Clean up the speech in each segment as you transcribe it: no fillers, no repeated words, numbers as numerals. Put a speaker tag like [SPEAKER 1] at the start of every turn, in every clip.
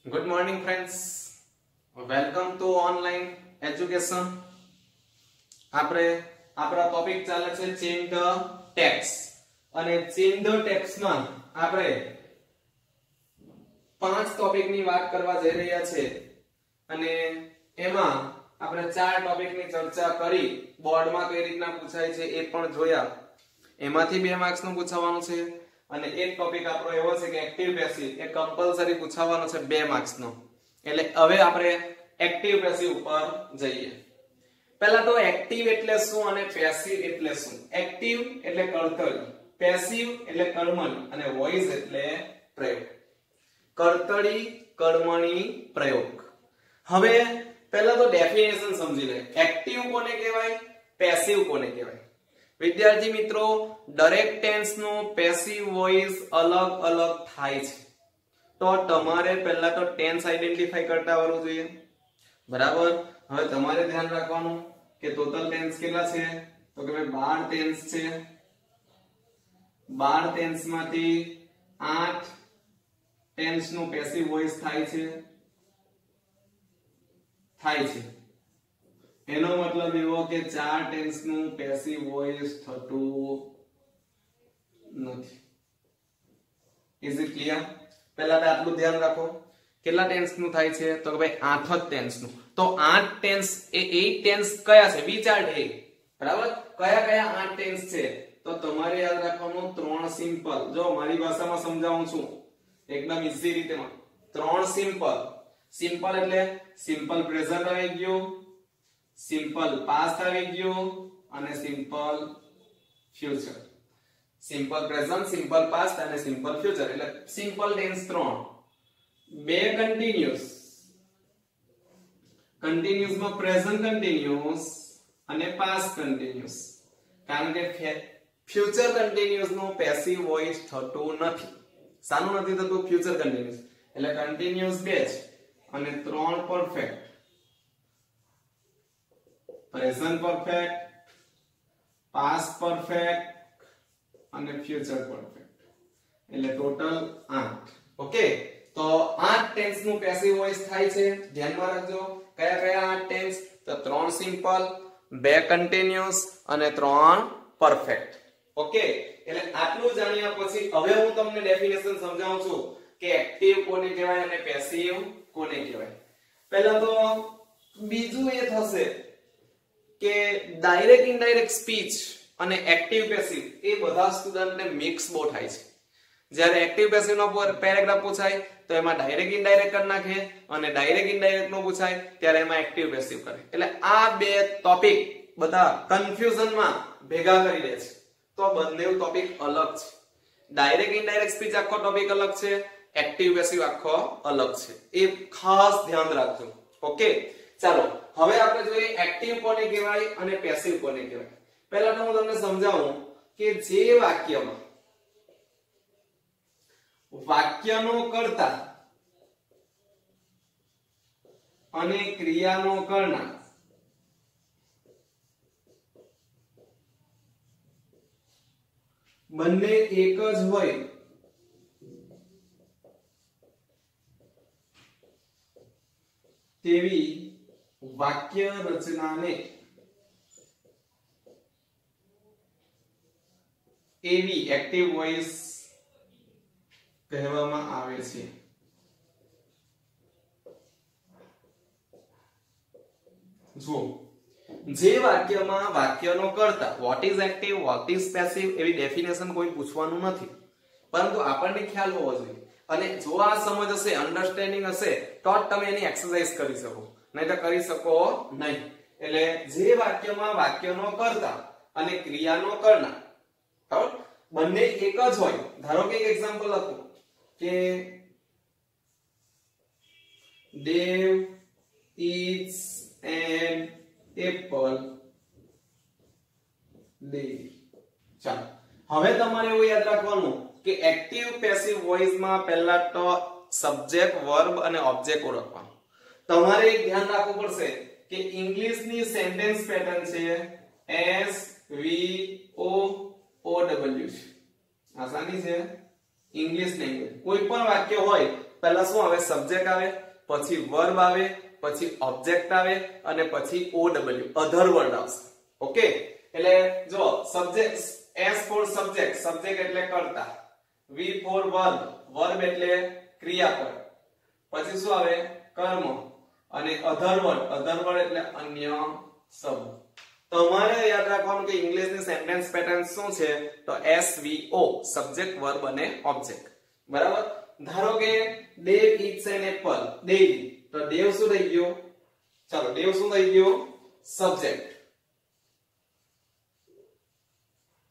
[SPEAKER 1] Good morning friends. Welcome to online education. આપણે આપણા topic ચાલે છે ચેન ધ ટેક્સ અને ચેન ધ ટેક્સ માં આપણે પાંચ ટોપિક ની વાત કરવા જઈ રહ્યા છે અને એમાં આપણે ચાર ટોપિક ની ચર્ચા કરી બોર્ડમાં કઈ રીતના પૂછાય છે એ પણ જોયા. એમાંથી 2 માર્ક્સ નું પૂછવાનું છે અને એક ટોપિક આપણો એવો છે કે એક્ટિવ પેસિવ એ કમ્પલસરી પૂછવાનો છે 2 માર્ક્સ નો. એટલે હવે આપણે એક્ટિવ પેસિવ ઉપર જઈએ. પહેલા તો એક્ટિવ એટલે શું અને પેસિવ એટલે શું. એક્ટિવ એટલે કર્તળી, પેસિવ એટલે કર્મણી અને વોઇસ એટલે પ્રયોગ. કર્તળી, કર્મણી, પ્રયોગ. હવે પહેલા તો ડેફિનેશન સમજી લે. એક્ટિવ કોને કહેવાય, પેસિવ કોને કહેવાય. વિદ્યાર્થી મિત્રો, દરેક ટેન્સ નો પેસિવ વોઇસ અલગ અલગ થાય છે. તો તમારે પહેલા તો ટેન્સ આઈડેન્ટિફાઈ કરતા આવડવું જોઈએ. બરાબર. હવે તમારે ધ્યાન રાખવાનું કે ટોટલ ટેન્સ કેટલા છે, તો કે ભાઈ 12 ટેન્સ છે. 12 ટેન્સ માંથી 8 ટેન્સ નું પેસિવ વોઇસ થાય છે. એનો મતલબ એવો કે 4 ટેન્સ નું પેસિવ વોઇસ થતું નથી. Is it clear? પહેલા તો આટલું ધ્યાન રાખો. કેટલા ટેન્સ નું થાય છે, તો કે ભાઈ 8 જ ટેન્સ નું. તો 8 ટેન્સ એ 8 ટેન્સ કયા છે, વિચાર એ. બરાબર. કયા કયા 8 ટેન્સ છે, તો તમારે યાદ રાખવાનું 3 સિમ્પલ. જો મારી ભાષામાં સમજાવું છું એકદમ ઈઝી રીતેમાં. 3 સિમ્પલ. સિમ્પલ એટલે સિમ્પલ પ્રેઝન્ટ આવી ગયું, સિમ્પલ પાસ્ટ આવી ગયું અને simple future. Simple present, simple past અને સિમ્પલ ફ્યુચર. એટલે સિમ્પલ ટેન્સ 3. 2 કન્ટિન્યુઅસ. કન્ટિન્યુઅસ માં પ્રેઝન્ટ કન્ટિન્યુઅસ અને પાસ્ટ કન્ટિન્યુઅસ. કારણ કે ફ્યુચર કન્ટિન્યુઅસ નો પેસિવ વોઇસ થતું નથી. સાનું નથી થતું? Future continuous. એટલે કન્ટિન્યુઅસ 2 છે અને 3 perfect. Present perfect, past perfect અને ફ્યુચર પરફેક્ટ. એટલે ટોટલ 8. ઓકે. તો 8 ટેન્સ નું પેસિવ વોઇસ થાય છે. ધ્યાનમાં રાખજો. કયા કયા 8 ટેન્સ? તો 3 સિમ્પલ, 2 કન્ટિન્યુઅસ અને 3 પરફેક્ટ. ઓકે. એટલે આટલું જાણ્યા પછી હવે હું તમને ડેફિનેશન સમજાવું છું કે એક્ટિવ કોને કહેવાય અને પેસિવ કોને કહેવાય. પહેલા તો બીજું એ થશે કે ડાયરેક્ટ ઇનડાયરેક્ટ સ્પીચ અને એક્ટિવ પેસિવ એ બધા સ્ટુડન્ટને મિક્સ બહુ થાય છે. જ્યારે એક્ટિવ પેસિવ નો પેરેગ્રાફ પૂછાય તો એમાં ડાયરેક્ટ ઇનડાયરેક્ટ કરી નાખે અને ડાયરેક્ટ ઇનડાયરેક્ટ નો પૂછાય ત્યારે એમાં એક્ટિવ પેસિવ કરે. એટલે આ બે ટોપિક બધા કન્ફ્યુઝનમાં ભેગા કરી દે છે. તો બંને ટોપિક અલગ છે. ડાયરેક્ટ ઇનડાયરેક્ટ સ્પીચ આખો ટોપિક અલગ છે, એક્ટિવ પેસિવ આખો અલગ છે. એ ખાસ ધ્યાન રાખજો. ઓકે. ચાલો હવે આપણે જોઈએ એક્ટિવ કોને કહેવાય અને પેસિવ કોને કહેવાય. પહેલા તો હું તમને સમજાવું કે જે વાક્યમાં વાક્યનો કર્તા અને ક્રિયાનો કરનાર બંને એક જ હોય તેવી વાક્ય રચનાને એવી એક્ટિવ વોઇસ કહેવામાં આવે છે. જો જે વાક્યમાં વાક્યનો કર્તા, what is active, what is passive એવી ડેફિનેશન કોઈ પૂછવાનું નથી, પરંતુ આપણને ખ્યાલ હોવો જોઈએ. અને જો આ સમજ હશે, અન્ડરસ્ટેન્ડિંગ હશે તો જ તમે એની એક્સરસાઇઝ કરી શકો, નહીં તો કરી શકો નહીં. એટલે જે વાક્યમાં વાક્યનો કર્તા અને ક્રિયાનો કરનાર બરાબર બંને એક જ હોય. ધારો કે એક એક્ઝામ્પલ હતું કે Dev eats an apple daily. ચાલો હવે તમારે એવું યાદ રાખવાનું કે એક્ટિવ પેસિવ વોઇસ માં પહેલા તો સબ્જેક્ટ, વર્બ અને ઓબ્જેક્ટ ઓળખવાનું. તમારે એક ધ્યાન રાખવું પડશે કે ઇંગ્લિશની સેન્ટેન્સ પેટર્ન છે S V O O W છે. આસાની છે. इंग्लिश लैंग्वेज कोई पण वाक्य होय પહેલા શું આવે? સબ્જેક્ટ આવે, પછી વર્બ આવે, પછી ઓબ્જેક્ટ આવે અને પછી OW અધર વર્ડ આવશે. ઓકે, એટલે જો subject, S for subject, subject એટલે કર્તા, V ફોર વર્બ, વર્બ એટલે ક્રિયાપદ, પછી શું આવે? કર્મ, અને અધર વર્ડ એટલે અન્ય શબ્દ. તમારે યાદ રાખવાનું કે ઇંગ્લિશની સેન્ટેન્સ પેટર્ન શું છે? તો SVO, સબ્જેક્ટ, વર્બ અને ઓબ્જેક્ટ. બરાબર? ધારો કે Dave eats an apple, daily. તો Dave શું થઈ ગયો? ચાલો, Dave શું થઈ ગયો? Subject.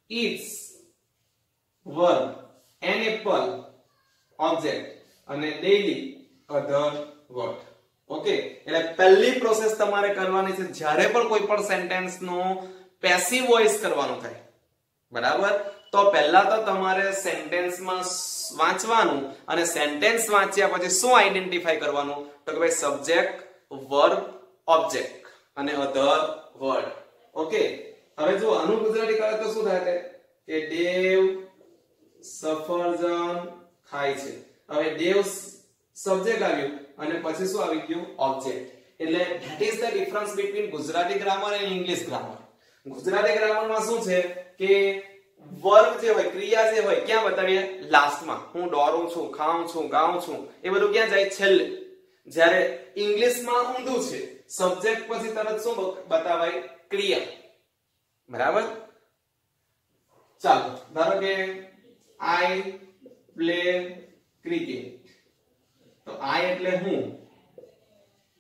[SPEAKER 1] eats verb, an apple object અને daily other word. ઓકે, એટલે પહેલી પ્રોસેસ તમારે કરવાની છે જ્યારે પણ કોઈ પણ સેન્ટેન્સ નો પેસિવ વોઇસ કરવાનું થાય. બરાબર? તો પહેલા તો તમારે સેન્ટેન્સ માં વાંચવાનું અને સેન્ટેન્સ વાંચ્યા પછી શું આઈડેન્ટિફાઈ કરવાનું? તો કે ભાઈ સબ્જેક્ટ, વર્બ, ઓબ્જેક્ટ અને અધર વર્ડ. ઓકે, હવે જો આનું ગુજરાતી કરે તો શું થાય કે દેવ સફરજન ખાય છે. હવે દેવ સબ્જેક્ટ આવ્યું અને પછી શું આવી ગયું? ઓબ્જેક્ટ. એટલે that is the difference between Gujarati grammar અને ઇંગ્લિશ ગ્રામર. ગુજરાતી ગ્રામરમાં શું છે કે વર્બ જે હોય, ક્રિયા જે હોય, ક્યાં બતાવીએ? લાસ્ટમાં. હું દોરું છું, ખાઉં છું, ગાઉં છું, એ બધું ક્યાં જાય? છેલ્લે. જ્યારે ઇંગ્લિશમાં ઊંધું છે, સબ્જેક્ટ પછી તરત શું બતાવાય? ક્રિયા. બરાબર? ચાલો, ધારો કે આઈ પ્લે ક્રિકેટ. તો આઈ એટલે હું,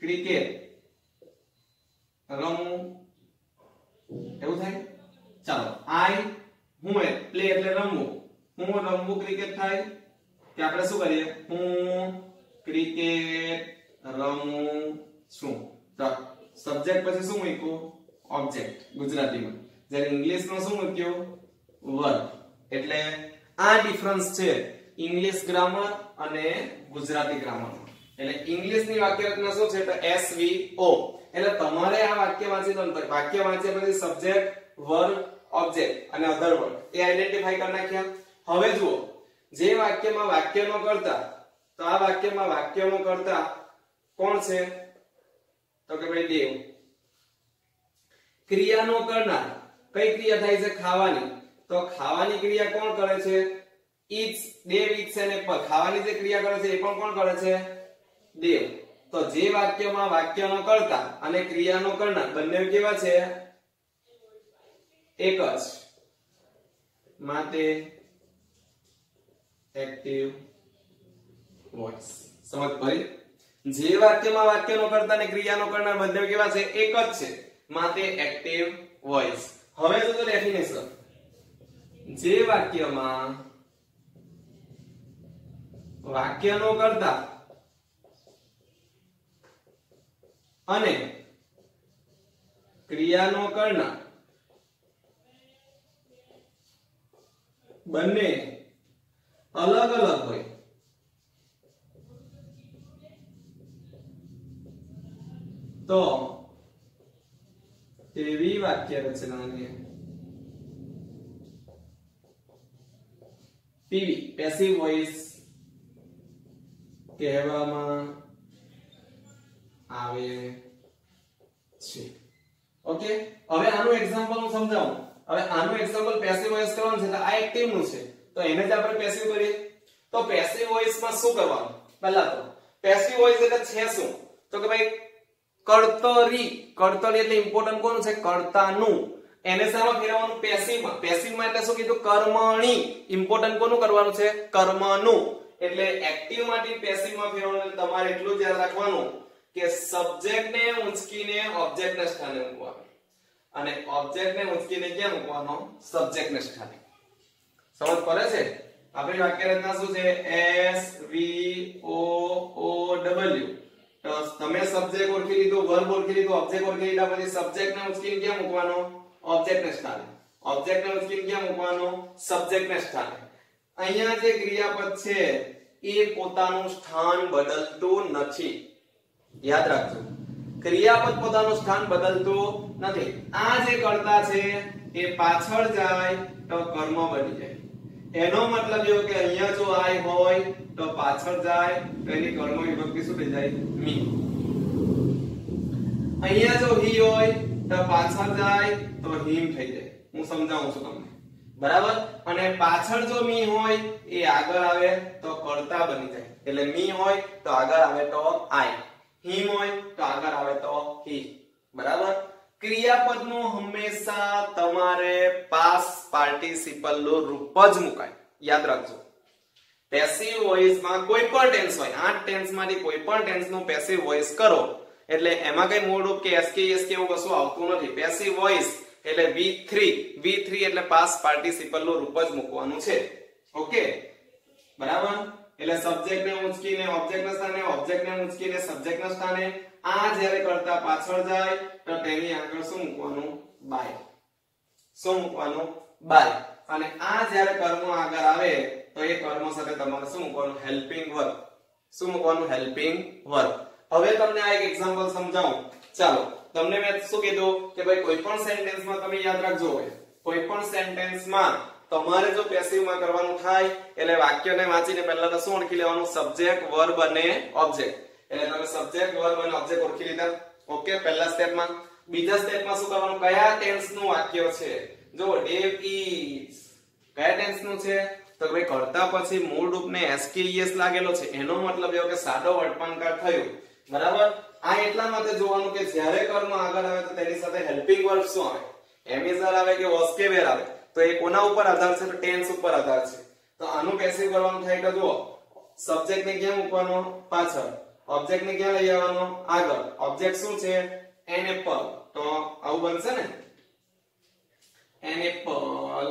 [SPEAKER 1] ક્રિકેટ રમું, એવું થાય? ચાલો, આઈ હું પ્લે એટલે રમવું, હું રમવું ક્રિકેટ થાય કે આપણે શું કરીએ? હું ક્રિકેટ રમું છું. તો સબ્જેક્ટ પછી શું મૂક્યું? ઓબ્જેક્ટ ગુજરાતીમાં. જ્યારે ઇંગ્લિશમાં શું મૂક્યું? વર્બ. એટલે આ ડિફરન્સ છે ઇંગ્લિશ ગ્રામર અને ગુજરાતી ગ્રામર. એટલે ઇંગ્લિશની વાક્ય રચના શું છે? તો SVO. એટલે તમારે આ વાક્ય વાંચી દો, વાક્ય વાંચ્યા પછી સબ્જેક્ટ, વર્બ, ઓબ્જેક્ટ અને અધર વર્ડ એ આઈડેન્ટિફાઈ કરી નાખ્યા. હવે જુઓ, જે વાક્યમાં વાક્યનો કર્તા, તો આ વાક્યમાં વાક્યનો કર્તા કોણ છે? તો કે ભાઈ દેવ. ક્રિયાનો કરનાર, કઈ ક્રિયા થાય છે? ખાવાની. તો ખાવાની ક્રિયા કોણ કરે છે? eats, Dave eats an apple. ખાવાની જે ક્રિયા કરે છે એ પણ કોણ કરે છે? દેવ. તો જે વાક્યમાં વાક્યનો કર્તા અને ક્રિયાનો કરનાર બંને કેવા છે? એક જ. માટે એક્ટિવ વોઇસ. સમજ પડી? જે વાક્યમાં વાક્યનો કર્તા અને ક્રિયાનો કરનાર બંને કેવા છે? એક જ છે. માટે એક્ટિવ વોઇસ. હવે જો ડેફિનેશન, જે વાક્યમાં વાક્યનો કર્તા અને ક્રિયાનો કરનાર બંને અલગ અલગ હોય તો તેવી વાક્ય રચનાને પીવી, પેસિવ વોઇસ કહેવામાં આવે છે. ઓકે, હવે આનું એક્ઝામ્પલ હું સમજાવું. હવે આનું એક્ઝામ્પલ પેસિવ વોઇસ કરવાનું છે, તો આ એક્ટિવ નું છે, તો એને જ આપણે પેસિવ કરીએ. તો પેસિવ વોઇસ માં શું કરવાનું? પહેલા તો પેસિવ વોઇસ એટલે છે શું? તો કે ભાઈ કર્તરી. કર્તરી એટલે ઇમ્પોર્ટન્ટ કોનું છે? કર્તાનું. એને શામાં ફેરવવાનું? પેસિવમાં. પેસિવમાં એટલે શું કીધું? કર્મણી. ઇમ્પોર્ટન્ટ કોનું કરવાનું છે? કર્મનું. એટલે એક્ટિવ માંથી પેસિવમાં ફેરવવાનું. તમારે એટલું જ યાદ રાખવાનું કે સબ્જેક્ટ ને ઉંચકીને ઓબ્જેક્ટ ના સ્થાને મૂકવાનો અને ઓબ્જેક્ટ ને ઉંચકીને ક્યાં મૂકવાનો? સબ્જેક્ટ ના સ્થાને. સમજ પડે છે? આપણી વાક્ય રચના શું છે? SVOOW. તો તમે સબ્જેક્ટ ઓળખી લીધું, વર્બ ઓળખી લીધું, ઓબ્જેક્ટ ઓળખી લીધા પછી સબ્જેક્ટ ને ઉંચકીને ક્યાં મૂકવાનો? ઓબ્જેક્ટ ના સ્થાને. ઓબ્જેક્ટ ને ઉંચકીને ક્યાં મૂકવાનો? સબ્જેક્ટ ના સ્થાને. અહીંયા જે ક્રિયાપદ છે એ પોતાનું સ્થાન બદલતું નથી. યાદ રાખજો, ક્રિયાપદ પોતાનું સ્થાન બદલતું નથી. આ જે કર્તા છે એ પાછળ જાય તો કર્મ બની જાય. એનો મતલબ એવો કે અહીંયા જો આઈ હોય તો પાછળ જાય તો એની કર્મ વિભક્તિ શું થઈ જાય મી અહીંયા જો હી હોય તો પાછળ જાય તો હિમ થઈ જાય હું સમજાવું છું તમને બરાબર અને પાછળ જો મી હોય એ આગળ આવે તો કર્તા બની જાય એટલે મી હોય તો આગળ આવે તો આઈ હિમ હોય તો આગળ આવે તો હી બરાબર ક્રિયાપદનું હંમેશા તમારે પાસ્ટ પાર્ટિસિપલ નું રૂપ જ મુકાય યાદ રાખજો પેસિવ વોઇસ માં કોઈ પણ ટેન્સ હોય 8 ટેન્સ માંથી કોઈ પણ ટેન્સ નું પેસિવ વોઇસ કરો એટલે એમાં કઈ મૂળ રૂપ કે એસકે એવું કશું આવતું નથી પેસિવ વોઇસ એટલે V3 એટલે પાસ્ટ પાર્ટિસિપલ નું રૂપ જ મૂકવાનું છે ઓકે બરાબર એટલે સબ્જેક્ટ ને ઉંચકીને ઓબ્જેક્ટ ના સ્થાને ઓબ્જેક્ટ ને ઉંચકીને સબ્જેક્ટ ના સ્થાને આ જ્યારે કરતા પાછળ જાય તો તેની આગળ શું મૂકવાનું બાય શું મૂકવાનું બાય અને આ જ્યારે કર્મ આગળ આવે તો એ કર્મ સાથે તમારે શું મૂકવાનું હેલ્પિંગ વર્બ શું મૂકવાનું હેલ્પિંગ વર્બ હવે તમને આ એક એક્ઝામ્પલ સમજાવું ચાલો તમને મેં શું કીધું કે ભાઈ કોઈ પણ સેન્ટેન્સ માં તમે યાદ રાખજો કોઈ પણ સેન્ટેન્સ માં તમારે જો પેસિવ માં કરવાનું થાય એટલે વાક્યને વાંચીને પહેલા તો શું ઓળખી લેવાનું સબ્જેક્ટ વર્બ અને ઓબ્જેક્ટ એટલે તમે સબ્જેક્ટ વર્બ અને ઓબ્જેક્ટ ઓળખી લીધા ઓકે પહેલા સ્ટેપમાં બીજા સ્ટેપમાં શું કરવાનું કયા ટેન્સ નું વાક્ય છે જો ડેવ ઇઝ કયા ટેન્સ નું છે તો ભાઈ કરતા પછી મૂળ રૂપને એસકેઈએસ લાગેલો છે એનો મતલબ એવો કે સાદો વર્તમાનકાળ થયો બરાબર આ એટલા માટે જોવાનું કે જ્યારે કર્મ આગળ આવે તો તેની સાથે હેલ્પિંગ વર્બ શું આવે એમિઝર આવે કે વોઝ કે વેર આવે તો એ કોના ઉપર આધાર છે તો ટેન્સ ઉપર આધાર છે તો આનું પેસિવ કરવાનું થાય તો જુઓ સબ્જેક્ટ ને ક્યાં મૂકવાનો પાછળ ઓબ્જેક્ટ ને ક્યાં લઈ આવવાનો આગળ ઓબ્જેક્ટ શું છે એન એપલ તો આવું બનશે ને એન એપલ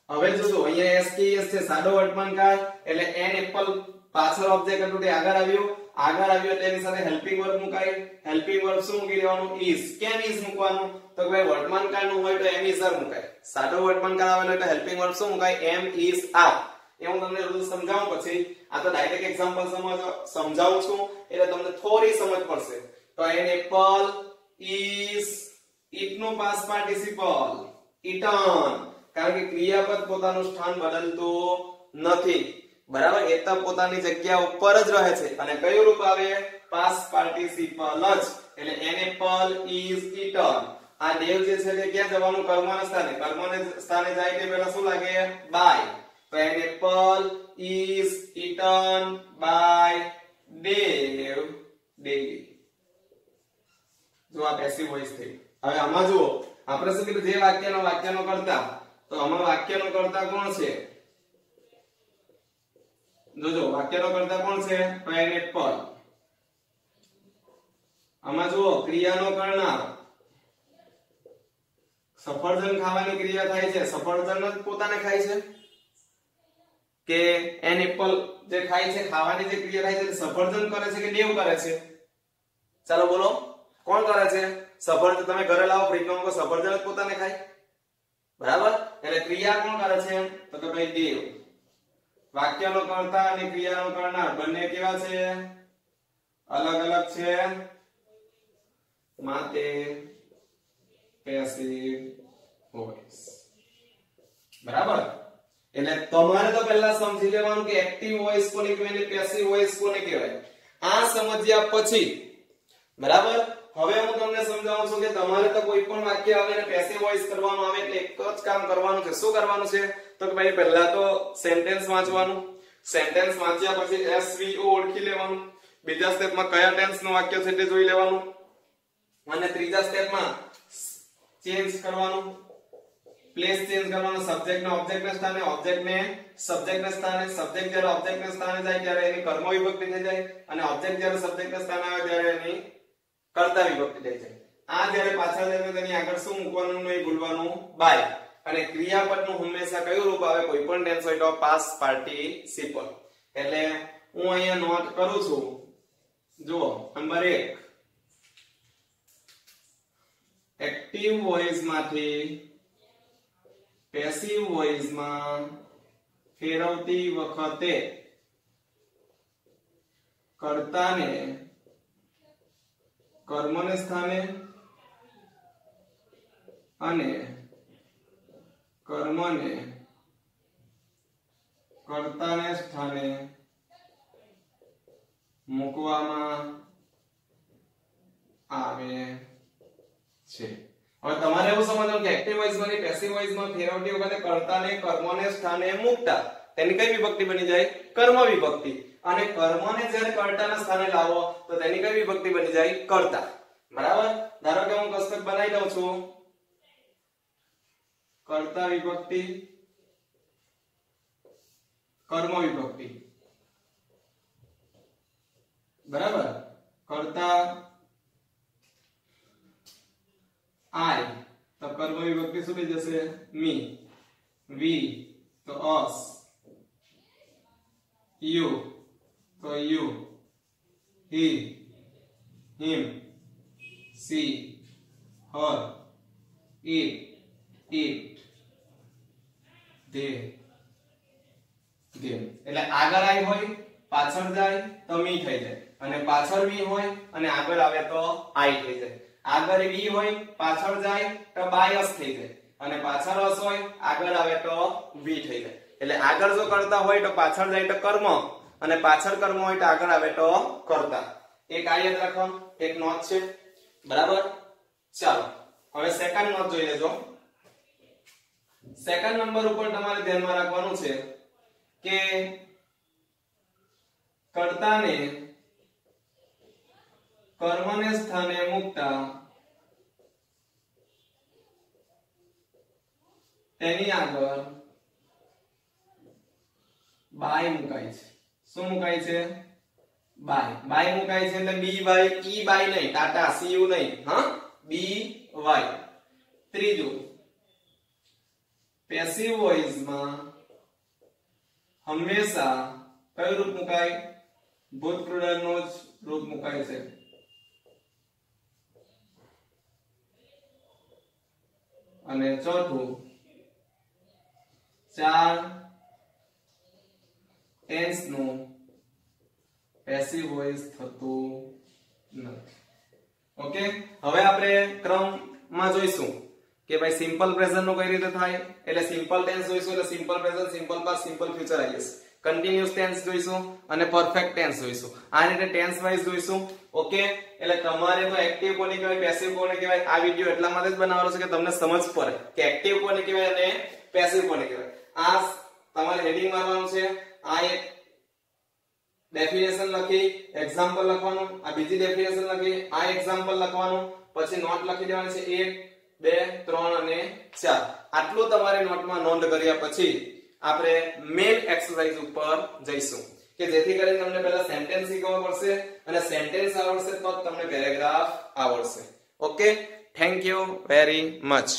[SPEAKER 1] હવે જોજો અહીંયા એસકેએસ છે સાદો વર્તમાનકાળ એટલે એન એપલ પાછળ ઓબ્જેક્ટ હતું તે આગળ આવ્યો એટલે એની સાથે હેલ્પિંગ વર્બ મુકાય હેલ્પિંગ વર્બ શું મૂકી દેવાનું is કેમ is મૂકવાનું તો ભાઈ વર્તમાનકાળ નું હોય તો એમ is are મુકાય સાદો વર્તમાનકાળ આવેલો એટલે હેલ્પિંગ વર્બ શું મુકાય એમ is are એ હું તમને રૂલ સમજાવું પછી આ તો ડાયરેક્ટ એક્ઝામ્પલ સમજાવું છું એટલે તમને થોડી સમજ પડશે તો એન એપલ is it નો પાસ્ટ પાર્ટિસિપલ eaten કારણ કે ક્રિયાપદ પોતાનું સ્થાન બદલતું નથી બરાબર એ તો પોતાની જગ્યા ઉપર જ રહે છે અને કયું રૂપ આવે પાસ્ટ પાર્ટિસિપલ જ એટલે એન એપલ is eaten આ દેવ જે છે તે ક્યાં જવાનું કર્મના સ્થાને જાય તે પહેલા શું લાગે બાય તો an apple is eaten by Dev daily જો આ પેસિવ વોઇસ થઈ હવે આમાં જુઓ આપણે શું કીધું જે વાક્યનો કરતા તો આમાં વાક્યનો કરતા કોણ છે જોજો વાક્યનો કરતા કોણ છે તો એન એપલ આમાં જુઓ ક્રિયાનો કરનાર સફરજન ખાવાની ક્રિયા થાય છે સફરજન જ પોતાને ખાય છે કે એન એપલ જે ખાય છે ખાવાની જે ક્રિયા થાય છે સફરજન કરે છે કે દેવ કરે છે ચાલો બોલો કોણ કરે છે સફરજન તમે ઘરે લાવો ફ્રીજમાં મૂકો સફરજન જ પોતાને ખાય બરાબર એટલે ક્રિયા કોણ કરે છે તો કે ભાઈ દેવ વાક્યનો કર્તા અને ક્રિયાનો કરનાર બંને કેવા છે અલગ છે માટે પેસિવ વોઇસ બરાબર એટલે તમારે તો પહેલા સમજી લેવાનું કે એક્ટિવ વોઇસ કોને કહેવાય અને પેસિવ વોઇસ કોને કહેવાય આ સમજ્યા પછી બરાબર હવે હું તમને સમજાવું છું કે તમારે તો કોઈ પણ વાક્ય આવે અને પેસિવ વોઇસ કરવાનું આવે એટલે એક જ કામ કરવાનું છે શું કરવાનું છે તો કે ભાઈ પહેલા તો સેન્ટેન્સ વાંચવાનું સેન્ટેન્સ વાંચ્યા પછી એસવીઓ ઓળખી લેવાનું બીજા સ્ટેપમાં કયા ટેન્સ નું વાક્ય છે તે જોઈ લેવાનું અને ત્રીજા સ્ટેપમાં ચેન્જ કરવાનું પ્લેસ ચેન્જ કરવાનો સબ્જેક્ટ ને ઓબ્જેક્ટ ના સ્થાને ઓબ્જેક્ટ ને સબ્જેક્ટ ના સ્થાને સબ્જેક્ટ જ્યારે ઓબ્જેક્ટ ના સ્થાને જાય ત્યારે એની કર્મ વિભક્તિ થઈ જાય અને ઓબ્જેક્ટ જ્યારે સબ્જેક્ટ ના સ્થાને આવે ત્યારે એની કર્તા વિભક્તિ થઈ જાય આ જ્યારે પાછળ જાય તેની આગળ શું મૂકવાનું નહીં ભૂલવાનું બાય અને ક્રિયાપદ નું હંમેશા કયું રૂપ આવે કોઈ પણ ટેન્સ હોય તો પાસ્ટ પાર્ટિસિપલ એટલે હું અહીંયા નોટ કરું છું જુઓ નંબર 1 એક્ટિવ વોઇસ માંથી પેસિવ વોઇસ માં ફેરવતી વખતે કર્તાને કર્મને સ્થાને અને કર્મને કર્તાને સ્થાને મૂકવામાં આવે છે। હવે તમારે એવું સમજવાનું કે એક્ટિવ વોઇસ માં પેસિવ વોઇસ માં ફેરવતી વખતે કર્તાને કર્મને સ્થાને મૂકતા તેની કઈ વિભક્તિ બની જાય? કર્મ વિભક્તિ। અને કર્મને જ્યારે કર્તાના સ્થાને લાવો તો તેની કઈ વિભક્તિ બની જાય? કર્તા। બરાબર? ધારો કે હું કોષ્ટક બનાવી દઉં છું, કર્તા વિભક્તિ કર્મ વિભક્તિ, બરાબર? કર્તા I તો કર્મ વિભક્તિ શું થઈ જશે? મી। વી તો અસ, યુ તો you, he him, she her, it they them. એટલે આગળ આઈ હોય પાછળ જાય તો મી થઈ જાય, અને પાછળ વી હોય અને આગળ આવે તો આઈ થઈ જાય। આગળ વી હોય પાછળ જાય તો બાયસ થઈ જાય, અને પાછળ અસ હોય આગળ આવે તો વી થઈ જાય। એટલે આગળ જો કરતા હોય તો પાછળ જાય તો કર્મ, અને પાછળ કર્મ હોય તો આગળ આવે તો કર્તા। એક આ યાદ રાખો, એક નોટ છે, બરાબર? ચાલો હવે સેકન્ડ નોટ જોઈ લેજો। સેકન્ડ નંબર ઉપર તમારે ધ્યાનમાં રાખવાનું છે કે કર્તાને કર્મને સ્થાને મૂકતા તેની આગળ બાય મુકાય છે। શું મુકાય છે? બાય। બાય મુકાય છે એટલે બી વાય, ઈ બાય નહીં, ટાટા સીયુ નહીં, હા, બી વાય। ત્રીજું, પેસિવ વોઇસ માં હંમેશા કયું રૂપ મુકાય? ભૂતપૂર્વનું જ રૂપ મુકાય છે। અને ચોથું, ચાર ટેન્સ નું પેસિવ વોઇસ થતું નથી। ઓકે, હવે આપણે ક્રમમાં જોઈશું કે ભાઈ સિમ્પલ પ્રેઝન્ટ નું કઈ રીતે થાય। એટલે સિમ્પલ ટેન્સ જોઈશું, એટલે simple present, simple past, simple future આવી જશે। કન્ટિન્યુઅસ ટેન્સ જોઈશું અને પરફેક્ટ ટેન્સ જોઈશું। આ રીતે ટેન્સ વાઇઝ જોઈશું। ઓકે, એટલે તમારે તો એક્ટિવ કોને કહેવાય, પેસિવ કોને કહેવાય, આ વિડિયો એટલા માટે જ બનાવેલો છે કે તમને સમજ પડે કે એક્ટિવ કોને કહેવાય અને પેસિવ કોને કહેવાય। આ તમારે હેડિંગ મારવાનું છે, આ એક ડેફિનેશન લખી એક્ઝામ્પલ લખવાનું, આ બીજી ડેફિનેશન લખી, આ એક્ઝામ્પલ લખવાનું, પછી નોટ લખી દેવાની છે 1 2 3 અને 4। આટલું તમારે નોટમાં નોંધ કર્યા પછી આપણે મેઇન એક્સરસાઇઝ ઉપર જઈશું કે જેથી કરીને તમને પહેલા સેન્ટેન્સ શીખવા પડશે, અને સેન્ટેન્સ આવડશે તો તમને પેરેગ્રાફ આવડશે। Okay, thank you very much.